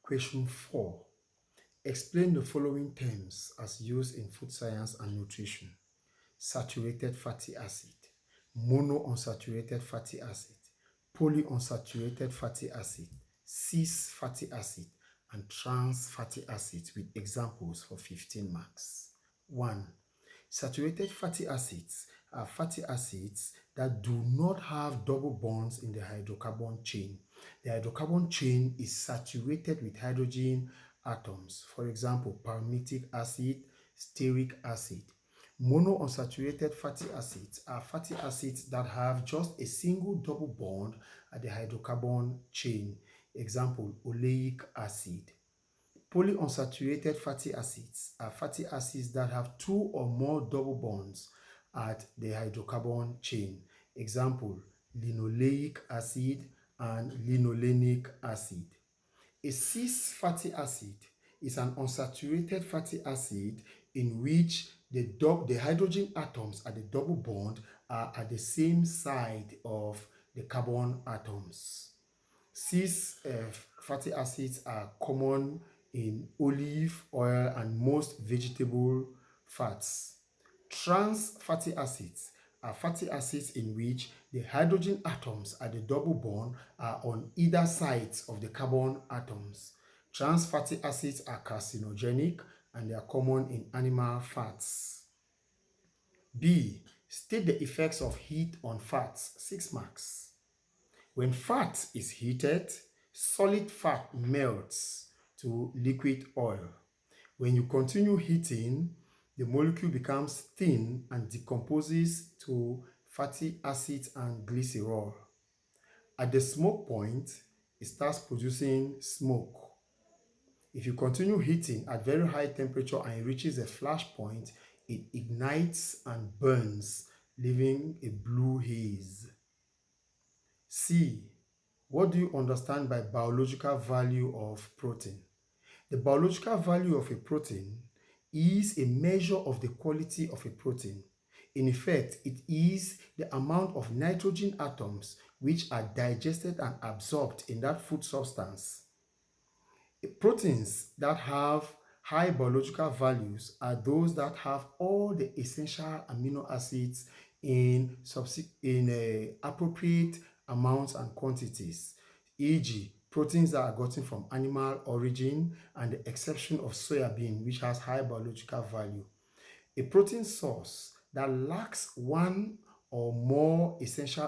Question 4. Explain the following terms as used in food science and nutrition. Saturated fatty acid, monounsaturated fatty acid, polyunsaturated fatty acid, cis fatty acid, and trans fatty acids with examples for 15 marks. 1. Saturated fatty acids are fatty acids that do not have double bonds in the hydrocarbon chain. The hydrocarbon chain is saturated with hydrogen atoms, for example, palmitic acid, stearic acid. Monounsaturated fatty acids are fatty acids that have just a single double bond at the hydrocarbon chain, example, oleic acid. Polyunsaturated fatty acids are fatty acids that have two or more double bonds at the hydrocarbon chain. Example, linoleic acid and linolenic acid. A cis fatty acid is an unsaturated fatty acid in which the hydrogen atoms at the double bond are at the same side of the carbon atoms. Cis fatty acids are common in olive oil and most vegetable fats. Trans fatty acids are fatty acids in which the hydrogen atoms at the double bond are on either sides of the carbon atoms. Trans fatty acids are carcinogenic and they are common in animal fats. B. State the effects of heat on fats. 6 marks. When fat is heated, solid fat melts to liquid oil. When you continue heating, the molecule becomes thin and decomposes to fatty acids and glycerol. At the smoke point, it starts producing smoke. If you continue heating at very high temperature and it reaches a flash point, it ignites and burns, leaving a blue haze. C. What do you understand by biological value of protein? The biological value of a protein is a measure of the quality of a protein. In effect, it is the amount of nitrogen atoms which are digested and absorbed in that food substance. Proteins that have high biological values are those that have all the essential amino acids in appropriate amounts and quantities, e.g., proteins that are gotten from animal origin and the exception of soybean, which has high biological value. A protein source that lacks one or more essential